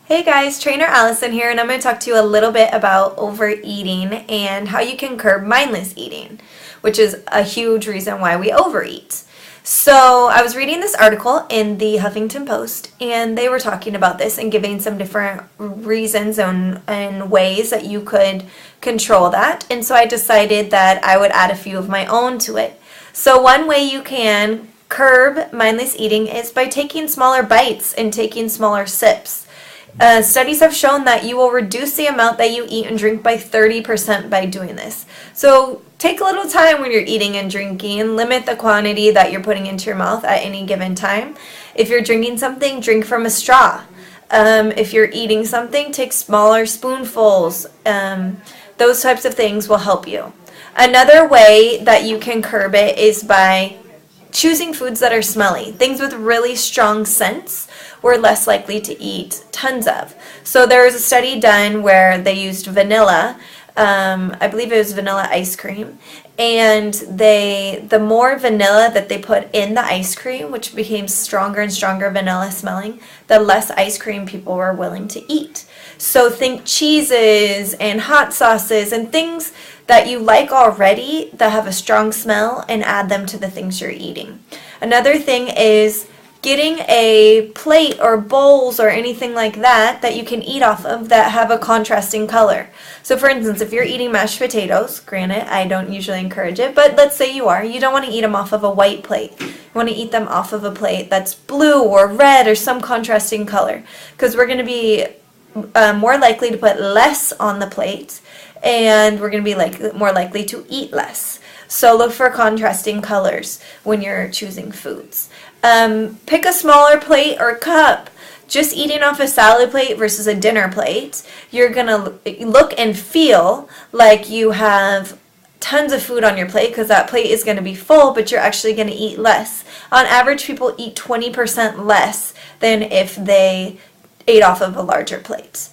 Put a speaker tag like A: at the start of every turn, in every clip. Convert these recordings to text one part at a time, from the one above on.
A: Hey guys, Trainer Allison here, and I'm going to talk to you a little bit about overeating and how you can curb mindless eating, which is a huge reason why we overeat. So I was reading this article in the Huffington Post, and they were talking about this and giving some different reasons and ways that you could control that. And so I decided that I would add a few of my own to it. So one way you can curb mindless eating is by taking smaller bites and taking smaller sips. Studies have shown that you will reduce the amount that you eat and drink by 30% by doing this. So take a little time when you're eating and drinking. Limit the quantity that you're putting into your mouth at any given time. If you're drinking something, drink from a straw. If you're eating something, take smaller spoonfuls. Those types of things will help you. Another way that you can curb it is by choosing foods that are smelly. Things with really strong scents we're less likely to eat tons of. So there was a study done where they used vanilla, I believe it was vanilla ice cream, and the more vanilla that they put in the ice cream, which became stronger and stronger vanilla smelling, the less ice cream people were willing to eat. So think cheeses and hot sauces and things that you like already that have a strong smell, and add them to the things you're eating. Another thing is getting a plate or bowls or anything like that you can eat off of that have a contrasting color. So for instance, if you're eating mashed potatoes, granted I don't usually encourage it, but let's say you are, you don't want to eat them off of a white plate. You want to eat them off of a plate that's blue or red or some contrasting color, because we're going to be more likely to put less on the plate, and we're going to be more likely to eat less. So look for contrasting colors when you're choosing foods. Pick a smaller plate or cup. Just eating off a salad plate versus a dinner plate, you're going to look and feel like you have tons of food on your plate because that plate is going to be full, but you're actually going to eat less. On average, people eat 20% less than if they ate off of a larger plate.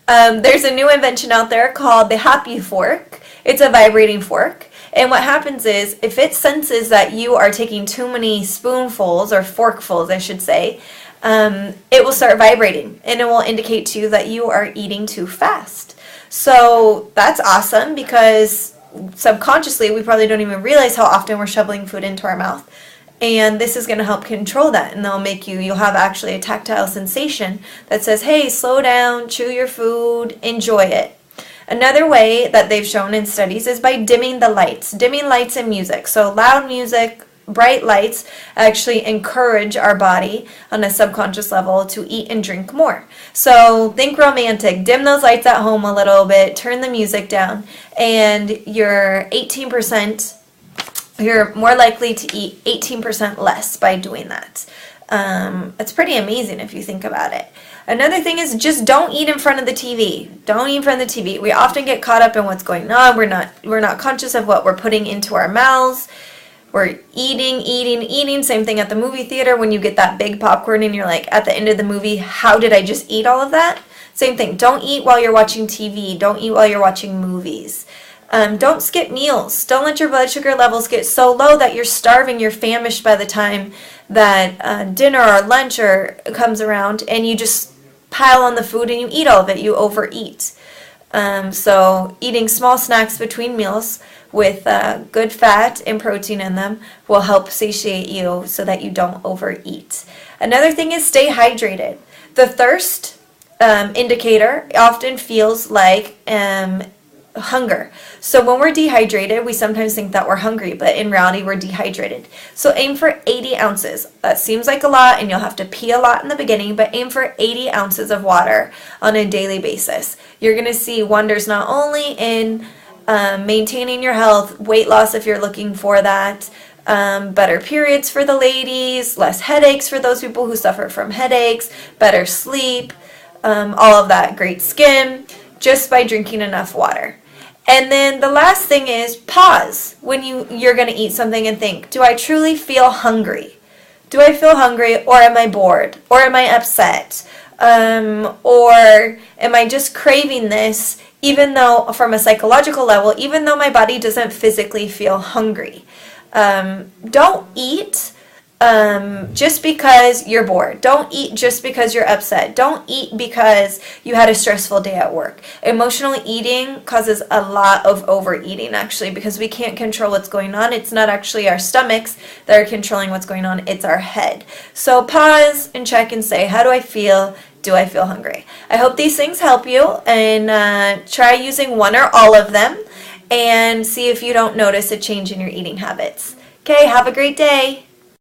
A: There's a new invention out there called the Happy Fork. It's a vibrating fork. And what happens is, if it senses that you are taking too many spoonfuls, or forkfuls I should say, it will start vibrating, and it will indicate to you that you are eating too fast. So that's awesome, because subconsciously we probably don't even realize how often we're shoveling food into our mouth. And this is going to help control that, and you'll have actually a tactile sensation that says, hey, slow down, chew your food, enjoy it. Another way that they've shown in studies is by dimming the lights. Dimming lights and music. So loud music, bright lights actually encourage our body on a subconscious level to eat and drink more. So think romantic. Dim those lights at home a little bit. Turn the music down. And you're more likely to eat 18% less by doing that. It's pretty amazing if you think about it. Another thing is, just don't eat in front of the TV. Don't eat in front of the TV. We often get caught up in what's going on. We're not conscious of what we're putting into our mouths. We're eating. Same thing at the movie theater when you get that big popcorn and you're like, at the end of the movie, how did I just eat all of that? Same thing. Don't eat while you're watching TV. Don't eat while you're watching movies. Don't skip meals. Don't let your blood sugar levels get so low that you're starving, you're famished by the time that dinner or lunch comes around, and you just pile on the food and you eat all of it. You overeat. So eating small snacks between meals with good fat and protein in them will help satiate you so that you don't overeat. Another thing is stay hydrated. The thirst indicator often feels like hunger. So when we're dehydrated, we sometimes think that we're hungry, but in reality we're dehydrated. So aim for 80 ounces. That seems like a lot, and you'll have to pee a lot in the beginning, but aim for 80 ounces of water on a daily basis. You're going to see wonders not only in maintaining your health, weight loss if you're looking for that, better periods for the ladies, less headaches for those people who suffer from headaches, better sleep, all of that, great skin, just by drinking enough water. And then the last thing is pause when you're going to eat something and think, do I truly feel hungry? Do I feel hungry, or am I bored? Or am I upset? Or am I just craving this, even though from a psychological level, even though my body doesn't physically feel hungry? Don't eat just because you're bored. Don't eat just because you're upset. Don't eat because you had a stressful day at work. Emotional eating causes a lot of overeating, actually, because we can't control what's going on. It's not actually our stomachs that are controlling what's going on. It's our head. So pause and check and say, how do I feel? Do I feel hungry? I hope these things help you, and try using one or all of them and see if you don't notice a change in your eating habits. Okay, have a great day.